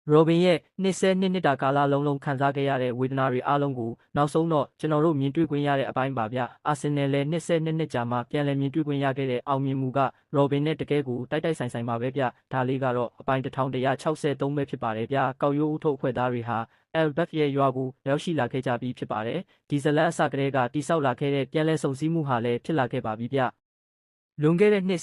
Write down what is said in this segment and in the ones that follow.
Robin ရဲ့နှစ်တာကာလလုံးခံစားခဲ့ရတဲ့ဝေဒနာတွေအားလုံးကိုနောက်ဆုံးတော့ကျွန်တော်တို့မြင်တွေ့ခွင့်ရတဲ့အပိုင်းပါဗျ။ Arsenal လည်းနှစ်ကြာမှပြန်လည်မြင်တွေ့ခွင့်ရခဲ့တဲ့အောင်မြင်မှုက Robin နဲ့တကယ်ကိုတိုက်ဆိုင်ပါပဲဗျ။ဒါလေးကတော့အပိုင်း1163ပဲဖြစ်ပါတယ်ဗျ။ကောက်ရိုးဦးထုတ်အဖွဲ့သားတွေဟာ Elbeuf ရဲ့ရွာကိုရောက်ရှိလာခဲ့ကြပြီးဖြစ်ပါတယ်။ဒီဇလန်အစကတည်းကတိဆောက်လာခဲ့တဲ့ပြန်လည်ဆုံစည်းမှုဟာလည်းဖြစ်လာခဲ့ပါပြီဗျ။လွန်ခဲ့တဲ့နှစ်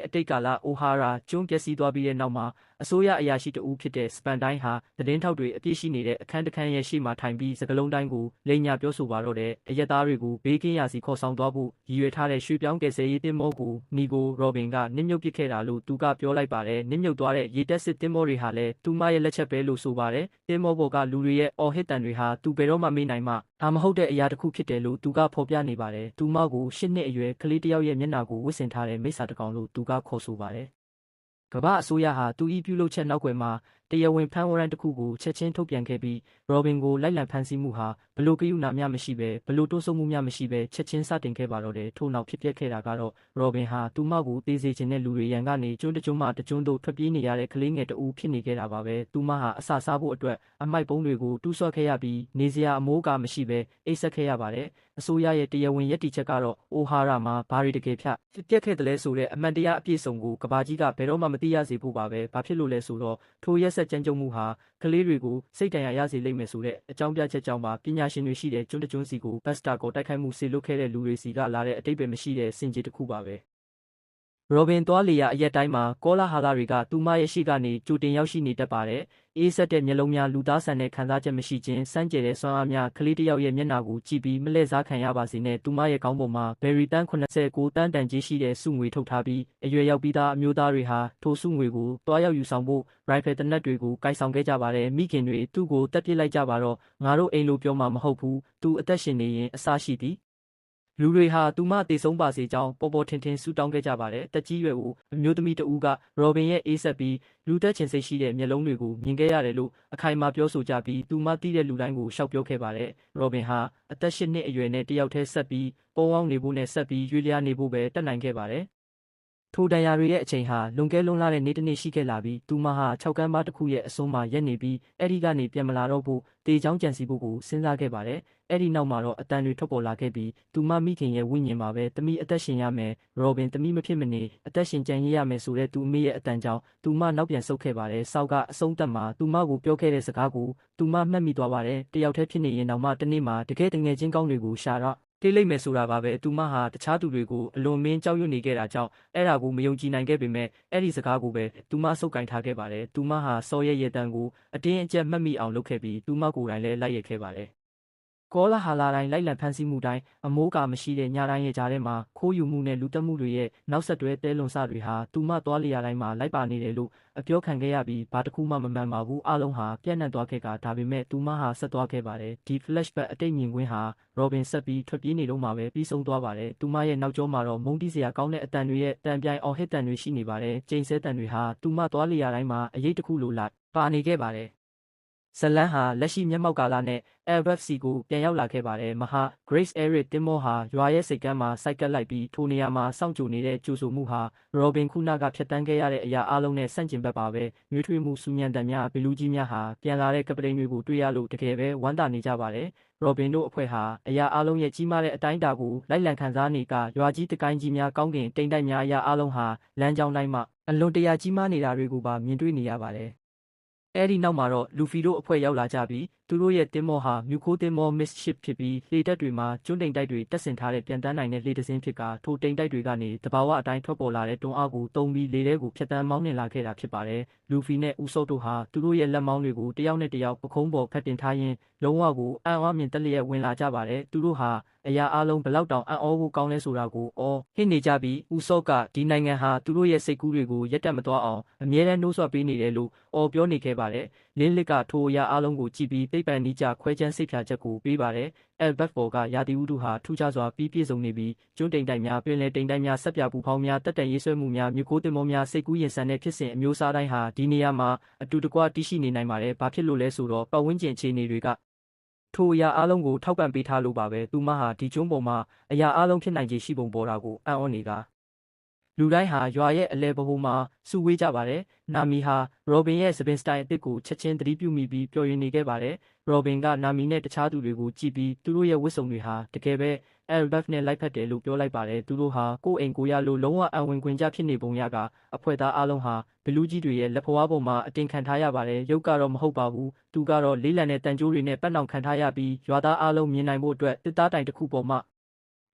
အတိတ်ကာလအိုဟာရာကျွန်းပျက်စီးသွားပြီးတဲ့နောက်မှာအစိုးရအရာရှိတဦးဖြစ်တဲ့စပန်တိုင်းဟာသတင်းထောက်တွေအပြည့်ရှိနေတဲ့အခန်းတစ်ခန်းရဲ့ရှေ့မှာထိုင်ပြီးစကလုံးတိုင်းကိုလိန်ညာပြောဆိုပါတော့တဲ့အရက်သားတွေကိုဘေးကင်းရာစီခေါ်ဆောင်သွားဖို့ရည်ရွယ်ထားတဲ့ရွှေပြောင်းကယ်ဆယ်ရေးတင်မောကိုနီကိုရောဘင်ကနစ်မြုပ်ပစ်ခဲ့တာလို့သူကပြောလိုက်ပါတယ်။နစ်မြုပ်သွားတဲ့ရေတက်စစ်တင်မောတွေဟာလည်းသူမရဲ့လက်ချက်ပဲလို့ဆိုပါတယ်။တင်မောပေါ်ကလူတွေရဲ့အော်ဟစ်တန်တွေဟာသူဘယ်တော့မှမေ့နိုင်မှဒါမဟုတ်တဲ့အရာတစ်ခုဖြစ်တယ်လို့သူကဖော်ပြနေပါတယ်။သူမကို8နှစ်အရွယ်ကလေးတစ်ယောက်ရဲ့မျက်နှာကိုဝစ်ဆင်ထားတဲ့မိစ္ဆာတစ်ကောင်လို့သူကခေါ်ဆိုပါတယ်။ကမ္ဘာအစိုးရဟာသူ၏ပြုလုပ်ချက်နောက်ွယ်မှာတရားဝင်ဖမ်းဝရမ်းတစ်ခုကိုချက်ချင်းထုတ်ပြန်ခဲ့ပြီး Robin ကိုလိုက်လံဖမ်းဆီးမှုဟာဘလို့ကယူနာများမရှိပဲဘလို့တိုးဆုံမှုများမရှိပဲချက်ချင်းစတင်ခဲ့ပါတော့တယ်ထို့နောက်ဖြစ်ပျက်ခဲ့တာကတော့ Robin ဟာသူမကိုတေးစေခြင်းတဲ့လူတွေရန်ကနေကျွန်းတကျွန်းမှတကျွန်းတို့ထွက်ပြေးနေရတဲ့ကလေးငယ်တဦးဖြစ်နေခဲ့တာပါပဲသူမဟာအစာစားဖို့အတွက်အမိုက်ပုံးတွေကိုတူးဆွဲခဲ့ရပြီးနေစရာအမိုးကမရှိပဲအိတ်ဆက်ခဲ့ရပါတယ်အစိုးရရဲ့တရားဝင်ရည်တည်ချက်ကတော့အိုဟာရာမှာဘာတွေတကယ်ဖြစ်ပျက်ခဲ့တယ်လဲဆိုတဲ့အမှန်တရားအပြည့်စုံကိုကဘာကြီးကဘယ်တော့မှမသိရစေဖို့ပါပဲဘာဖြစ်လို့လဲဆိုတော့ထိုရက်ဆက်ကြမ်းကြုတ်မှုဟာကလေးတွေကိုစိတ်တန်ရာရစေလိမ့်မယ်ဆိုတဲ့အကြောင်းပြချက်ကြောင့်ပါပညာရှင်တွေရှိတဲ့ကျွန်းတကျွန်းစီကိုဘတ်စတာကိုတိုက်ခိုက်မှုစေလွတ်ခဲ့တဲ့လူတွေစီကလာတဲ့အတိတ်ပဲမရှိတဲ့စင်ကြေတစ်ခုပါပဲRobin သွားလေရာအရက်တိုင်းမှာကောလာဟာလာတွေကသူမရဲ့ရှိကနေကြိုတင်ရောက်ရှိနေတတ်ပါတယ်။အေးဆက်တဲ့မျက်လုံးများလူသားဆန်တဲ့ခံစားချက်မရှိခြင်းစမ်းကြဲတဲ့စွမ်းအားများကလေးတစ်ယောက်ရဲ့မျက်နှာကိုကြည့်ပြီးမလဲစားခံရပါစေနဲ့သူမရဲ့ခေါင်းပေါ်မှာဘယ်ရီတန်း89တန်းတန်ကြီးရှိတဲ့စုငွေထုတ်ထားပြီးအရွယ်ရောက်ပြီးသားအမျိုးသားတွေဟာထိုစုငွေကိုတွားရောက်ယူဆောင်ဖို့ရိုင်ဖယ်တနက်တွေကိုကိုင်ဆောင်ခဲ့ကြပါတယ်။မိခင်တွေသူ့ကိုတက်ပစ်လိုက်ကြပါတော့ငါတို့အိမ်လိုပြောမှမဟုတ်ဘူး။သူအသက်ရှင်နေရင်အစားရှိသည်လူတွေဟာသူမတေဆုံးပါစေကြောင်းပေါ်ထင်ဆူတောင်းခဲ့ကြပါတယ်။တက်ကြီးရွယ်ကိုအမျိုးသမီးတဦးက Robin ရဲ့အေးဆက်ပြီးလူတက်ချင်စိတ်ရှိတဲ့မျက်လုံးတွေကိုမြင်ခဲ့ရတယ်လို့အခိုင်အမာပြောဆိုကြပြီးသူမသိတဲ့လူတိုင်းကိုရှောက်ပြောခဲ့ပါတယ်။ Robin ဟာအသက်8နှစ်အရွယ်နဲ့တယောက်တည်းဆက်ပြီးပေါ်ဝောင်းနေဖို့နဲ့ဆက်ပြီးရွေလျားနေဖို့ပဲတက်နိုင်ခဲ့ပါတယ်။ထိုဒဏ်ရာတွေရဲ့အချိန်ဟာလွန်ကဲလွန်းလာတဲ့နေ့တစ်နေ့ရှိခဲ့လာပြီးသူမဟာ6ကမ်းပါးတစ်ခုရဲ့အစွန်းမှာရက်နေပြီးအဲ့ဒီကနေပြန်မလာတော့ဖို့တေချောင်းကြံစီဖို့ကိုစဉ်းစားခဲ့ပါတယ်။အဲ့ဒီနောက်မှာတော့အတန်တွေထွက်ပေါ်လာခဲ့ပြီးသူမမိခင်ရဲ့ဝိညာဉ်မှာပဲတမိအသက်ရှင်ရမယ်။ Robin တမိမဖြစ်မနေအသက်ရှင်ကြံရည်ရမယ်ဆိုတဲ့သူအမေရဲ့အတန်ကြောင့်သူမနောက်ပြန်ဆုတ်ခဲ့ပါတယ်။စောက်ကအဆုံးသက်မှာသူမကိုပြောခဲ့တဲ့စကားကိုသူမမှတ်မိသွားပါတယ်။တယောက်တည်းဖြစ်နေရင်တော့မှတနေ့မှာတကယ်တငယ်ချင်းကောင်းတွေကိုရှာတော့တေးလိုက်မယ်ဆိုတာပါပဲသူမဟာတခြားသူတွေကိုအလွန်မင်းကြောက်ရွံ့နေခဲ့တာကြောင့်အဲ့ဒါကိုမယုံကြည်နိုင်ခဲ့ပေမဲ့အဲ့ဒီစကားကိုပဲသူမဆုတ်ကင်ထားခဲ့ပါတယ်သူမဟာစော်ရဲ့ရေတန်းကိုအတင်းအကျပ်မှတ်မိအောင်လုပ်ခဲ့ပြီးသူမကိုယ်တိုင်လည်းလိုက်ရခဲ့ပါတယ်ကောလာဟာလာတိုင်းလိုက်လံဖန်ဆီးမှုတိုင်းအမိုးကာမရှိတဲ့ညတိုင်းရဲ့ကြားထဲမှာခိုးယူမှုနဲ့လူတက်မှုတွေရဲ့နောက်ဆက်တွဲတဲလွန်စတွေဟာသူမသွားလျာတိုင်းမှာလိုက်ပါနေတယ်လို့အပြောခံခဲ့ရပြီးဘာတစ်ခုမှမမှန်ပါဘူးအလုံးဟာပြန့်နှံ့သွားခဲ့ကဒါပေမဲ့သူမဟာဆက်သွားခဲ့ပါတယ်ဒီ flashback အတိတ်မြင်ကွင်းဟာ Robin ဆက်ပြီးထွက်ပြေးနေတော့မှပဲပြီးဆုံးသွားပါတယ်သူမရဲ့နောက်ကျောမှာတော့မုန်းတီးစရာကောင်းတဲ့အတန်တွေရဲ့တန်ပြိုင်အော်ဟစ်တန်တွေရှိနေပါတယ်ကျိန်ဆဲတန်တွေဟာသူမသွားလျာတိုင်းမှာအရေးတစ်ခုလိုလာပါနေခဲ့ပါတယ်ဇလန်ဟာလက်ရှိမျက်မှောက်ကာလနဲ့ LFC ကိုပြန်ရောက်လာခဲ့ပါတယ်မဟာ Grace Eric တင်မောဟာရွာရဲ့စိတ်ကမ်းမှာစိုက်ကပ်လိုက်ပြီးထိုနေရာမှာစောင့်ကြိုနေတဲ့ကြိုဆိုမှုဟာ Robin ခုနကဖြတ်တန်းခဲ့ရတဲ့အရာအလုံးနဲ့ဆန့်ကျင်ဘက်ပါပဲမျိုးထွေးမှုစူညံတန်များဘီလူကြီးများဟာပြန်လာတဲ့ကပတိန်တွေကိုတွေ့ရလို့တကယ်ပဲဝမ်းသာနေကြပါတယ် Robin တို့အဖွဲ့ဟာအရာအလုံးရဲ့ကြီးမားတဲ့အတိုင်းအတာကိုလိုက်လံခံစားနေကရွာကြီးတကိုင်းကြီးများကောင်းကင်တိမ်တိုက်များအရာအလုံးဟာလမ်းကြောင်းတိုင်းမှာအလွန်တရာကြီးမားနေတာတွေကိုပါမြင်တွေ့နေရပါတယ်အဲ့ဒီနောက်မှာတော့လူဖီတို့အဖွဲ့ရောက်လာကြပြီးသူတို့ရဲ့တင်မောဟာမြူခိုးတင်မော Misship ဖြစ်ပြီးလေတက်တွေမှာကျွန်းတိမ်တိုက်တွေတက်ဆင်ထားတဲ့ပြန်တန်းနိုင်တဲ့လေတစင်းဖြစ်ကထိုတိမ်တိုက်တွေကနေတဘာဝအတိုင်းထွက်ပေါ်လာတဲ့တွန်းအားကိုတုံးပြီးလေထဲကိုဖျက်တမ်းမောင်းနှင်လာခဲ့တာဖြစ်ပါတယ်လူဖီနဲ့ဦးစောတို့ဟာသူတို့ရဲ့လက်မောင်းတွေကိုတယောက်နဲ့တယောက်ပခုံးပေါ်ဖက်တင်ထားရင်းလုံးဝကိုအံ့အားမြင်တက်လျက်ဝင်လာကြပါတယ်သူတို့ဟာအရာအလုံးဘလောက်တောင်အံ့ဩဖို့ကောင်းလဲဆိုတာကိုဟစ်နေကြပြီးဦးစောကဒီနိုင်ငံဟာသူတို့ရဲ့စိတ်ကူးတွေကိုရက်တက်မသွားအောင်အမြဲတမ်းနှိုးဆွပေးနေတယ်လို့ပြောနေခဲ့ပါတယ်လင်းလစ်ကထိုအရာအလုံးကိုကြည့်ပြီးသိပ္ပံနိကြခွဲခြမ်းစိတ်ဖြာချက်ကိုပေးပါတယ်Elbeuf ပေါ်ကရာသီဥတုဟာထူးခြားစွာပြည့်စုံနေပြီးကျွန်းတိမ်တိုက်များပင်လယ်တိမ်တိုက်များဆက်ပြပူဖောင်းများတက်တန်ရေးဆွဲမှုများမြကိုးတင်မောများစိတ်ကူးရင်ဆန်တဲ့ဖြစ်စဉ်အမျိုးအစားတိုင်းဟာဒီနေရာမှာအတူတကွတည်ရှိနေနိုင်ပါတယ်ဘာဖြစ်လို့လဲဆိုတော့ပတ်ဝန်းကျင်အခြေအနေတွေကထိုအရာအလုံးကိုထောက်ပံ့ပေးထားလို့ပါပဲသူမဟာဒီကျွန်းပေါ်မှာအရာအလုံးဖြစ်နိုင်ခြေရှိပုံပေါ်တာကိုအံ့ဩနေတာ လူတိုင်းဟာရွာရဲ့အလဲဘဟုမှာစုဝေးကြပါတယ်။နာမီဟာရောဘင်ရဲ့စပင်စတိုင်အသစ်ကိုချက်ချင်းသတိပြုမိပြီးပျော်ရွှင်နေခဲ့ပါတယ်။ရောဘင်ကနာမီနဲ့တခြားသူတွေကိုကြည့်ပြီးသူတို့ရဲ့ဝတ်စုံတွေဟာတကယ်ပဲElbaf နဲ့လိုက်ဖက်တယ်လို့ပြောလိုက်ပါတယ်။သူတို့ဟာကိုယ်အိမ်ကိုရလို့လုံးဝအံဝင်ခွင်ကြဖြစ်နေပုံရကအဖွဲ့သားအလုံးဟာဘလူးကြီးတွေရဲ့လက်ဖွားပေါ်မှာအတင်ခံထားရပါတယ်။ရုပ်ကတော့မဟုတ်ပါဘူး။သူကတော့လေးလံတဲ့တန်ကြိုးတွေနဲ့ပတ်နှောင်ခံထားရပြီးရွာသားအလုံးမြင်နိုင်ဖို့အတွက်တစ်သားတိုင်တစ်ခုပေါ်မှာ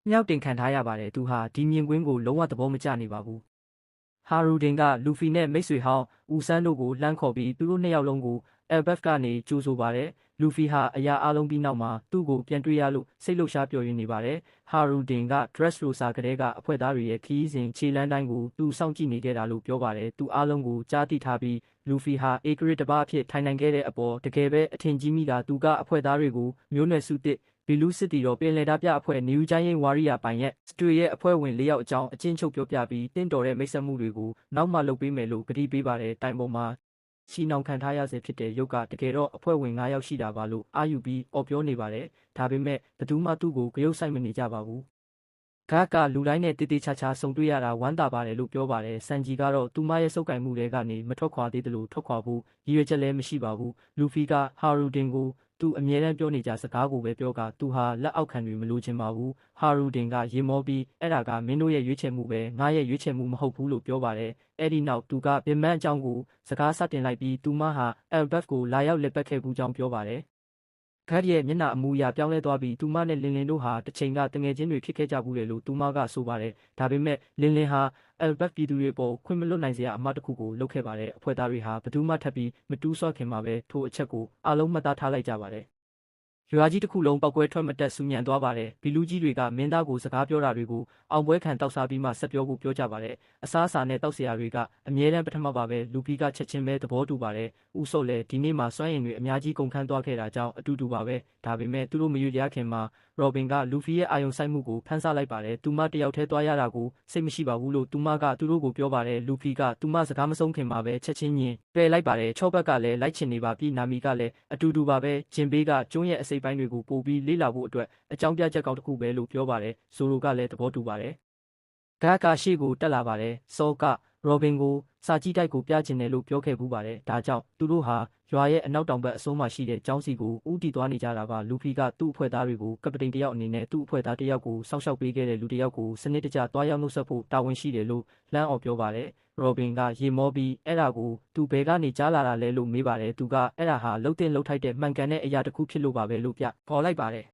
မြောက်တင်ခံထားရပါတယ်။သူဟာဒီမြင်ကွင်းကိုလုံးဝသဘောမကျနေပါဘူး။ဟာရူဒင်ကလူဖီနဲ့မိတ်ဆွေဟောင်းဦးဆန်းတို့ကိုလှမ်းခေါ်ပြီးသူတို့နှစ်ယောက်လုံးကိုElbaf ကနေကြိုးဆိုပါတယ်။လူဖီဟာအရာအလုံးပြီးနောက်မှာသူ့ကိုပြန်တွေ့ရလို့စိတ်လှုပ်ရှားပျော်ရွှင်နေပါတယ်။ဟာရူဒင်က Dressrosa ကလေးကအဖွဲ့သားတွေရဲ့ခီးစဉ်ခြေလမ်းတိုင်းကိုသူစောင့်ကြည့်နေခဲ့တာလို့ပြောပါတယ်။သူအားလုံးကိုကြားသိထားပြီးလူဖီဟာအေဂရစ်တပါအဖြစ်ထိုင်နိုင်ခဲ့တဲ့အပေါ်တကယ်ပဲအထင်ကြီးမိတာသူကအဖွဲ့သားတွေကိုမျိုးနွယ်စုတစ်ဘီလူးစစ်တီတော်ပင်လယ်သားပြအဖွဲ့နယူးချိုင်းရင်ဝါရီယာပိုင်ရဲ့စတူရဲ့အဖွဲ့ဝင်၄ယောက်အကြောင်းအချင်းချုပ်ပြောပြပြီးတင့်တော်တဲ့မိတ်ဆက်မှုတွေကိုနောက်မှလုပ်ပေးမယ်လို့ကတိပေးပါတယ်တိုင်ပေါ်မှာချီနှောင်ခံထားရစေဖြစ်တဲ့ရုပ်ကတကယ်တော့အဖွဲ့ဝင်9ယောက်ရှိတာပါလို့အာယူပြီးအော်ပြောနေပါတယ်ဒါပေမဲ့ဘယ်သူမှသူ့ကိုကြုတ်ဆိုင်မနေကြပါဘူးဂါကလူတိုင်းနဲ့တေးသေးချာချာဆုံတွေ့ရတာဝမ်းသာပါတယ်လို့ပြောပါတယ်ဆန်ဂျီကတော့သူမရဲ့စုပ်ကိုင်မှုတွေကနေမထွက်ခွာသေးတယ်လို့ထွက်ခွာဖို့ရည်ရွယ်ချက်လည်းမရှိပါဘူးလူဖီကဟာရူဒင်ကိုသူအမြဲတမ်းပြောနေကြစကားကိုပဲပြောကသူဟာလက်အောက်ခံတွေမလိုချင်ပါဘူးဟာရူဒင်ကရေမောပြီးအဲ့ဒါကမင်းတို့ရဲ့ရွေးချယ်မှုပဲငါရဲ့ရွေးချယ်မှုမဟုတ်ဘူးလို့ပြောပါတယ်အဲ့ဒီနောက်သူကပြင်မန်းအကြောင်းကိုစကားစတင်လိုက်ပြီးသူမဟာElbafကိုလာရောက်လက်ပတ်ခဲ့ဘူးကြောင်းပြောပါတယ်ဂတ်ရဲ့မျက်နှာအမူအရာပြောင်းလဲသွားပြီးသူမနဲ့လင်လင်တို့ဟာတစ်ချိန်ကတငယ်ချင်းတွေဖြစ်ခဲ့ကြဘူးလေလို့သူမကဆိုပါတယ်ဒါပေမဲ့လင်လင်ဟာElbafပြည်သူတွေပေါ်ခွင့်မလွတ်နိုင်စရာအမှားတစ်ခုကိုလုပ်ခဲ့ပါတယ်အဖွဲ့သားတွေဟာဘယ်သူမှထပ်ပြီးမတူးဆွခင်မှာပဲထိုအချက်ကိုအလုံးမှတ်သားထားလိုက်ကြပါတယ်ရွာကြီးတစ်ခုလုံးပောက်ကွဲထွက်မတက်ဆူညံသွားပါတယ်ဘီလူးကြီးတွေကမင်းသားကိုစကားပြောတာတွေကိုအောင်ပွဲခံတောက်စားပြီးမှဆက်ပြောဖို့ပြောကြပါတယ်အစားအစာနဲ့တောက်စရာတွေကအမြဲတမ်းပထမပါပဲလူပီကချက်ချင်းပဲသဘောတူပါတယ်ဦးစောလည်းဒီနေ့မှစွမ်းရည်တွေအများကြီးကုန်ခန်းသွားခဲ့တာကြောင့်အတူတူပါပဲဒါပေမဲ့သူတို့မရွေ့ရခင်မှာရောဘင်ကလူဖီရဲ့အာယုံဆိုင်မှုကိုဖန်ဆလိုက်ပါတယ်သူမတယောက်တည်းသွားရတာကိုစိတ်မရှိပါဘူးလို့သူမကသူတို့ကိုပြောပါတယ်လူဖီကသူမစကားမဆုံးခင်မှာပဲချက်ချင်းညင်ပယ်လိုက်ပါတယ်ချော့ဘက်ကလည်းလိုက်ချင်နေပါပြီနာမီကလည်းအတူတူပါပဲဂျင်ဘေးကကျွန်းရဲ့အစိပ်ပိုင်းတွေကိုပို့ပြီးလေ့လာဖို့အတွက်အကြောင်းပြချက်ကောင်းတစ်ခုပဲလို့ပြောပါတယ်ဆိုလိုကလည်းသဘောတူပါတယ်ဂါကရှေ့ကိုတက်လာပါတယ်စောကရောဘင်ကိုစာကြည့်တိုက်ကိုပြချင်တယ်လို့ပြောခဲ့ပူးပါတယ်ဒါကြောင့်သူတို့ဟာရွာရဲ့အနောက်တောင်ဘက်အဆုံးမှာရှိတဲ့ကျောင်းစီကိုဦးတည်သွားနေကြတာပါလူဖီကသူ့အဖွဲ့သားတွေကိုကပတိန်တယောက်အနေနဲ့သူ့အဖွဲ့သားတယောက်ကိုစောင့်ရှောက်ပေးခဲ့တဲ့လူတယောက်ကိုစနစ်တကျသွားရောက်နှုတ်ဆက်ဖို့တာဝန်ရှိတယ်လို့လမ်းအော်ပြောပါတယ်ရောဘင်ကရေမောပြီးအဲ့ဒါကိုသူဘဲကနေကြားလာတာလဲလို့မေးပါတယ်သူကအဲ့ဒါဟာလှုပ်တင်လှုပ်ထိုက်တဲ့မှန်ကန်တဲ့အရာတစ်ခုဖြစ်လို့ပါပဲလို့ခေါ်လိုက်ပါတယ်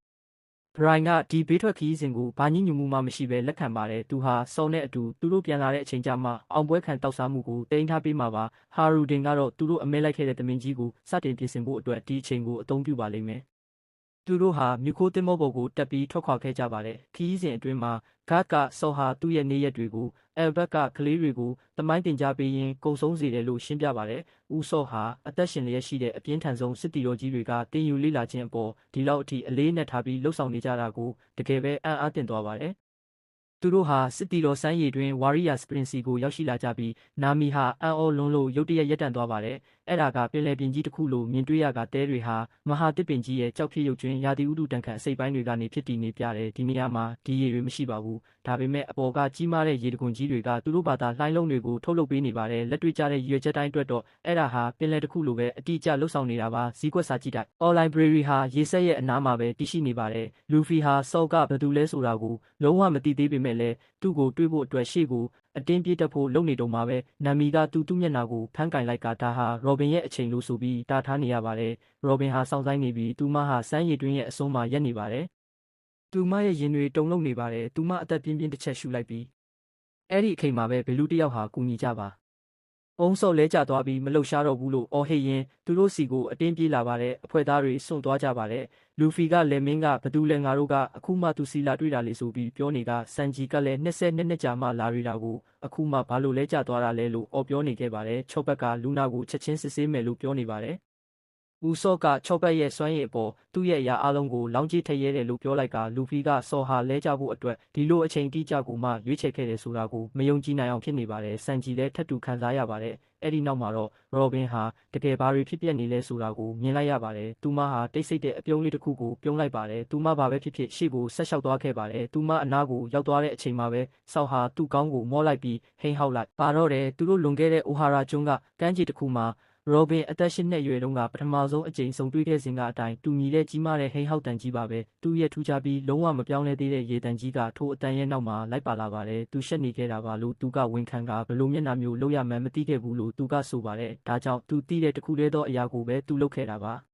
ဘရိုင်ကဒီဘေးထွက်ခီးစဉ်ကိုဘာညှိညူမှုမှမရှိဘဲလက်ခံပါတယ်သူဟာစောနဲ့အတူသူတို့ပြန်လာတဲ့အချိန်ကျမှအောင်ပွဲခံတောက်စားမှုကိုတင်ထားပေးမှာပါဟာရူဒင်ကတော့သူတို့အမဲလိုက်ခဲ့တဲ့တမင်ကြီးကိုစတင်ပြင်ဆင်ဖို့အတွက်ဒီအချိန်ကိုအသုံးပြုပါလိမ့်မယ်သူတို့ဟာမြူခိုးတင်မောပေါ်ကိုတက်ပြီးထွက်ခွာခဲ့ကြပါတယ်ခီးစဉ်အတွင်းမှာဂတ်ကစောဟာသူ့ရဲ့နေရက်တွေကိုElbafကကလေးတွေကိုတမိုင်းတင်ကြားပေးရင်းကုံဆုံးစေတယ်လို့ရှင်းပြပါတယ်။ဦးစောဟာအသက်ရှင်လျက်ရှိတဲ့အပြင်းထန်ဆုံးစစ်တီတော်ကြီးတွေကတင်ယူလေ့လာခြင်းအပေါ်ဒီလောက်အထိအလေးနဲ့ထားပြီးလှုပ်ဆောင်နေကြတာကိုတကယ်ပဲအံ့အားသင့်သွားပါတယ်။သူတို့ဟာစစ်တီတော်စမ်းရည်တွင်ဝါရီယာစပရင်စီကိုရောက်ရှိလာကြပြီးနာမီဟာအံ့ဩလွန်းလို့ရုတ်တရက်ရပ်တန့်သွားပါတယ်။အဲ့ဒါကပင်လယ်ပြင်ကြီးတစ်ခုလိုမြင်တွေ့ရကတဲတွေဟာမဟာတစ်ပင်ကြီးရဲ့ကြောက်ဖြစ်ရုပ်ကျွင်းရာသီဥတုတန်ခန့်အစိပ်ပိုင်းတွေကနေဖြစ်တည်နေပြတယ်ဒီနေရာမှာဒီရေတွေမရှိပါဘူး။ဒါပေမဲ့အပေါ်ကကြီးမားတဲ့ရေတံခွန်ကြီးတွေကသူတို့ဘာသာလှိုင်းလုံးတွေကိုထုတ်လုပ်ပေးနေပါတယ်လက်တွေ့ကျတဲ့ရွေချက်တိုင်းအတွက်တော့အဲ့ဒါဟာပင်လယ်တစ်ခုလိုပဲအတိအကျလှုပ်ဆောင်နေတာပါဈေးကွက်စာကြည့်တိုက် online library ဟာရေဆက်ရဲ့အနားမှာပဲတည်ရှိနေပါတယ်လူဖီဟာစောကဘယ်သူလဲဆိုတာကိုလုံးဝမသိသေးပေမဲ့လည်းသူ့ကိုတွေးဖို့အတွက်ရှေ့ကိုအတင်းပြေးတက်ဖို့လုပ်နေတော့မှာပဲနာမီကသူ့မျက်နှာကိုဖမ်းကင်လိုက်ကဒါဟာရောဘင်ရဲ့အချိန်လို့ဆိုပြီးတားထားနေရပါတယ်ရောဘင်ဟာစောင့်ဆိုင်နေပြီးသူမဟာစမ်းရည်တွင်းရဲ့အဆုံးမှာရက်နေပါတယ်သူမရဲ့ရင်တွေတုန်လှုပ်နေပါတယ်သူမအသက်ပြင်းပြင်းတစ်ချက်ရှူလိုက်ပြီးအဲ့ဒီအချိန်မှာပဲဘလူးတယောက်ဟာကူညီကြပါအုံးစော့လဲကျသွားပြီးမလှုပ်ရှားတော့ဘူးလို့အော်ဟစ်ရင်းသူတို့စီကိုအတင်းပြေးလာပါတယ်အဖွဲ့သားတွေစွန့်သွားကြပါတယ်လူဖီကလည်းမင်းကဘသူလဲငါတို့ကအခုမှသူစီလာတွေ့တာလေဆိုပြီးပြောနေတာစန်ဂျီကလည်း22ကြာမှလာရီတာကိုအခုမှဘာလို့လဲကျသွားတာလဲလို့အော်ပြောနေခဲ့ပါတယ်ချော့ဘက်ကလူနာကိုချက်ချင်းစစ်ဆေးမယ်လို့ပြောနေပါတယ်ဦးစော့ကချော့ဘက်ရဲ့စွမ်းရည်အပေါ်သူ့ရဲ့အရာအလုံးကိုလောင်းကြီးထည့်ရဲတယ်လို့ပြောလိုက်ကလူဖီကစော်ဟာလဲကြဖို့အတွက်ဒီလိုအချိန်တိကျကိုမှရွေးချယ်ခဲ့တယ်ဆိုတာကိုမယုံကြည်နိုင်အောင်ဖြစ်နေပါတယ်စန်ဂျီလည်းထပ်တူခံစားရပါတယ် အဲ့ဒီနောက်မှာတော့ Robin ဟာတကယ်ဘာတွေဖြစ်ပျက်နေလဲဆိုတာကိုမြင်လိုက်ရပါတယ်။သူမဟာတိတ်ဆိတ်တဲ့အပြုံးလေးတစ်ခုကိုပြုံးလိုက်ပါတယ်။သူမဘာပဲဖြစ်ဖြစ်ရှေ့ကိုဆက်လျှောက်သွားခဲ့ပါတယ်။သူမအနားကိုရောက်သွားတဲ့အချိန်မှာပဲဆောက်ဟာသူ့ကောင်းကိုမောလိုက်ပြီးဟိန်းဟောက်လိုက်ပါတော့တယ်။သူတို့လွန်ခဲ့တဲ့ Ohara ကျွန်းကကမ်းခြေတစ်ခုမှာRobin အသက်8 နှစ်အရွယ်တုန်းကပထမဆုံးအကြိမ်ဆုံတွေ့ခဲ့စဉ်ကအတိုင်းတူညီတဲ့ကြီးမားတဲ့ဟိန်းဟောက်တန်ကြီးပါပဲ။သူ့ရဲ့ထူးခြားပြီးလုံးဝမပြောင်းလဲသေးတဲ့ရေတန်ကြီးကထိုအတန်ရဲ့နောက်မှာလိုက်ပါလာပါတယ်။သူရှက်နေခဲ့တာပါလို့သူကဝန်ခံကဘလို့မျက်နှာမျိုးလောက်ရမှန်းမသိခဲ့ဘူးလို့သူကဆိုပါတယ်။ဒါကြောင့်သူသိတဲ့တစ်ခုတည်းသောအရာကိုပဲသူလုပ်ခဲ့တာပါ။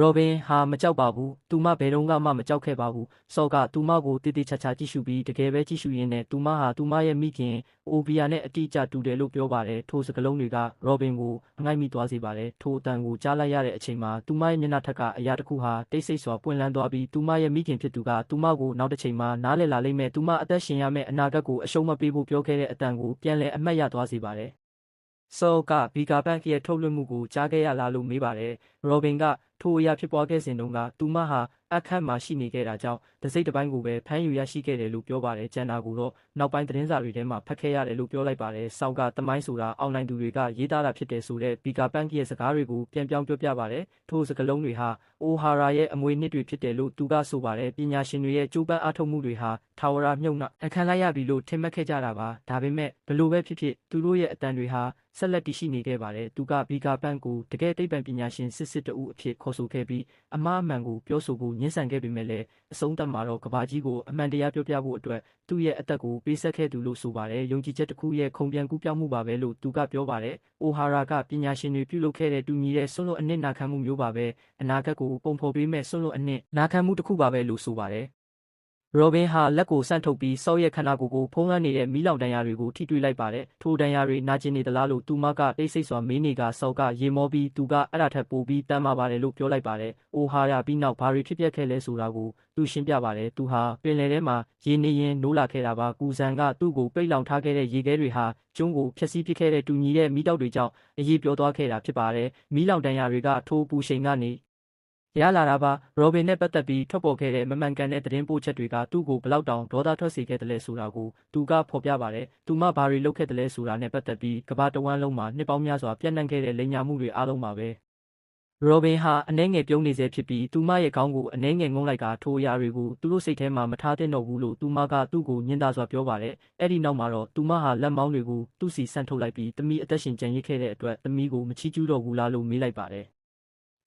Robin ဟာမကြောက်ပါဘူး။သူမဘယ်တော့မှမကြောက်ခဲ့ပါဘူး။ဆော့ကသူမကိုတေးသေးချာချာကြည့်ရှုပြီးတကယ်ပဲကြည့်ရှုရင်းနဲ့သူမဟာသူမရဲ့မိခင်အိုဘီယာနဲ့အတိအကျတူတယ်လို့ပြောပါတယ်။ထိုစကားလုံးတွေက Robin ကိုငိုက်မိသွားစေပါတယ်။ထိုအတန်ကိုကြားလိုက်ရတဲ့အချိန်မှာသူမရဲ့မျက်နှာထက်ကအရာတစ်ခုဟာတိတ်ဆိတ်စွာပွင့်လန်းသွားပြီးသူမရဲ့မိခင်ဖြစ်သူကသူမကိုနောက်တစ်ချိန်မှာနားလည်လာလိမ့်မယ်။သူမအသက်ရှင်ရမယ့်အနာဂတ်ကိုအရှုံးမပေးဖို့ပြောခဲ့တဲ့အတန်ကိုပြန်လည်အမှတ်ရသွားစေပါတယ်။ဆော့ကဘီကာဘန့်ရဲ့ထုတ်လွှင့်မှုကိုကြားခဲ့ရလားလို့မေးပါတယ်။ Robin ကထိုအရာဖြစ်ပွားခဲ့စဉ်တုန်းကသူမဟာအခန်းမှာရှိနေခဲ့တာကြောင့်တစိမ့်တစ်ပိုင်းကိုပဲဖမ်းယူရရှိခဲ့တယ်လို့ပြောပါတယ်။ကျန်တာကိုတော့နောက်ပိုင်းသတင်းစာတွေထဲမှာဖတ်ခဲ့ရတယ်လို့ပြောလိုက်ပါတယ်။ဆောက်ကသမိုင်းဆိုတာအွန်လိုင်းသူတွေကရေးသားတာဖြစ်တယ်ဆိုတဲ့ဘီကာဘန့်ရဲ့စကားတွေကိုပြန်ပြောင်းပြောပြပါတယ်။ထိုစကားလုံးတွေဟာOhara ရဲ့အမွေနှစ်တွေဖြစ်တယ်လို့သူကဆိုပါတယ်။ပညာရှင်တွေရဲ့ကြိုးပမ်းအားထုတ်မှုတွေဟာထာဝရမြုပ်နှံခံလိုက်ရပြီလို့ထင်မှတ်ခဲ့ကြတာပါ။ဒါပေမဲ့ဘလို့ပဲဖြစ်ဖြစ်သူတို့ရဲ့အတန်တွေဟာဆက်လက်တည်ရှိနေခဲ့ပါတယ်။သူကဘီကာဘန့်ကိုတကယ်သိပ္ပံပညာရှင်စစ်တဦးအဖြစ်ခေါ်ဆိုခဲ့ပြီးအမှားအမှန်ကိုပြောဆိုဖို့ညှဉ်းဆန်ခဲ့ပေမဲ့လည်းအဆုံးသတ်မှာတော့ကဘာကြီးကိုအမှန်တရားပြောပြဖို့အတွက်သူ့ရဲ့အသက်ကိုပေးဆက်ခဲ့သူလို့ဆိုပါတယ်။ယုံကြည်ချက်တစ်ခုရဲ့ခုံပြန်ကူးပြောင်းမှုပါပဲလို့သူကပြောပါတယ်။ Ohara ကပညာရှင်တွေပြုလုပ်ခဲ့တဲ့တူညီတဲ့ဆွန့်လွတ်အနစ်နာခံမှုမျိုးပါပဲ။အနာဂတ်ကိုပုံဖော်ပေးမဲ့ဆွန့်လွတ်အနစ်နာခံမှုတစ်ခုပါပဲလို့ဆိုပါတယ်။ Robin ဟာလက်ကိုဆန့်ထုတ်ပြီးဆော့ရဲ့ခန္ဓာကိုယ်ကိုဖုံးလွှမ်းနေတဲ့မီးလောင်တံရတွေကိုထိတွေ့လိုက်ပါတယ်။ထိုတံရတွေနာကျင်နေသလားလို့သူမကတိတ်ဆိတ်စွာမေးနေကဆော့ကရေမောပြီးသူကအဲ့ဒါထက်ပိုပြီးတမ်းမာပါတယ်လို့ပြောလိုက်ပါတယ်။ Ohara ပြီးနောက်ဘာတွေဖြစ်ပျက်ခဲ့လဲဆိုတာကိုသူရှင်းပြပါတယ်။သူဟာပင်လယ်ထဲမှာရေနေရင်နိုးလာခဲ့တာပါ။ကူဇန်ကသူ့ကိုပိတ်လောင်ထားခဲ့တဲ့ရေခဲတွေဟာကျွန်းကိုဖျက်ဆီးပစ်ခဲ့တဲ့တူညီတဲ့မီးတောက်တွေကြောင့်အရေးပြောသွားခဲ့တာဖြစ်ပါတယ်။မီးလောင်တံရတွေကထိုပူရှိန်ကနေရလာတာပါ။ Robin နဲ့ပတ်သက်ပြီးထွက်ပေါ်ခဲ့တဲ့မမှန်ကန်တဲ့သတင်းပို့ချက်တွေကသူ့ကိုဘလောက်တောင်ဒေါသထွက်စေခဲ့တယ်လဲဆိုတာကိုသူကဖော်ပြပါတယ်။သူမဘာတွေလုပ်ခဲ့တယ်လဲဆိုတာနဲ့ပတ်သက်ပြီးကမ္ဘာတဝန်းလုံးမှာနှစ်ပေါင်းများစွာပြန့်နှံ့ခဲ့တဲ့လိမ်ညာမှုတွေအားလုံးပါပဲ။ Robin ဟာအနှဲငယ်ပြုံးနေစေဖြစ်ပြီးသူမရဲ့ခေါင်းကိုအနှဲငယ်ငုံးလိုက်ကထိုအရာတွေကိုသူတို့စိတ်ထဲမှာမထားသင့်တော့ဘူးလို့သူမကသူ့ကိုညှဉ်းသာစွာပြောပါတယ်။အဲ့ဒီနောက်မှာတော့သူမဟာလက်မောင်းတွေကိုသူ့စီဆန့်ထုတ်လိုက်ပြီးသမီးအသက်ရှင်ကျန်ရစ်ခဲ့တဲ့အတွက်သမီးကိုမချီးကျူးတော့ဘူးလားလို့မေးလိုက်ပါတယ်။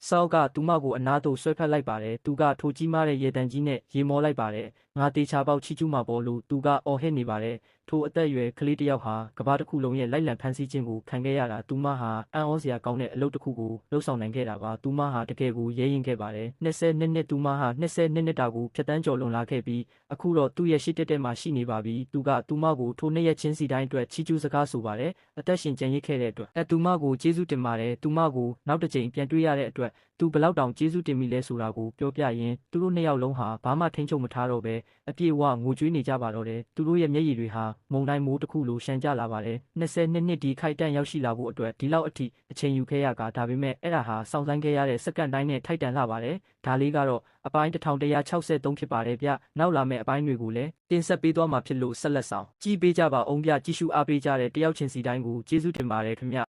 ဆောက်ကသူမကိုအနားသို့ဆွဲဖက်လိုက်ပါတယ်။သူကထိုကြီးမားတဲ့ရေတံကြီးနဲ့ရေမောလိုက်ပါတယ်။ငါတေချာပေါက်ချီကျူးမှာပေါ့လို့သူကအော်ဟစ်နေပါတယ်။ထိုအသက်အရွယ်ကလေးတစ်ယောက်ဟာကမ္ဘာတစ်ခုလုံးရဲ့လိုက်လံဖန်ဆီးခြင်းကိုခံခဲ့ရတာသူမဟာအံ့ဩစရာကောင်းတဲ့အလုပ်တစ်ခုကိုလှုပ်ဆောင်နိုင်ခဲ့တာပါ။သူမဟာတကယ်ကိုရဲရင်ခဲ့ပါတယ်။22နှစ်သူမဟာ22နှစ်တာကိုဖြတ်တန်းကျော်လွန်လာခဲ့ပြီးအခုတော့သူ့ရဲ့ရှေ့တက်တက်မှာရှိနေပါပြီ။သူကသူမကိုထိုနှစ်ရက်ချင်းစီတိုင်းအတွက်ချီးကျူးစကားဆိုပါတယ်။အသက်ရှင်ကျန်ရစ်ခဲ့တဲ့အတွက်သူမကိုကျေးဇူးတင်ပါတယ်။သူမကိုနောက်တစ်ကြိမ်ပြန်တွေ့ရတဲ့အတွက်သူဘလောက်တောင်ကျေးဇူးတင်မိလဲဆိုတာကိုပြောပြရင်းသူတို့နှစ်ယောက်လုံးဟာဘာမှထိန်းချုပ်မထားတော့ပဲအပြည့်အဝငိုကြွေးနေကြပါတော့တယ်။သူတို့ရဲ့မျက်ရည်တွေဟာမုန်တိုင်းမိုးတစ်ခုလိုရှမ်းကြလာပါတယ်။22နှစ်ဒီခိုက်တန့်ရောက်ရှိလာဖို့အတွက်ဒီလောက်အထိအချိန်ယူခဲ့ရကဒါပေမဲ့အဲ့ဒါဟာစောင့်ဆိုင်းခဲ့ရတဲ့စက္ကန့်တိုင်းနဲ့ထိုက်တန်လာပါတယ်။ဒါလေးကတော့အပိုင်း1163ဖြစ်ပါတယ်ဗျ။နောက်လာမယ့်အပိုင်းတွေကိုလည်းတင်ဆက်ပေးသွားမှာဖြစ်လို့ဆက်လက်ဆောင်ကြည့်ပေးကြပါအောင်ဗျ။ကြည့်ရှုအားပေးကြတဲ့တယောက်ချင်းစီတိုင်းကိုကျေးဇူးတင်ပါတယ်ခင်ဗျ။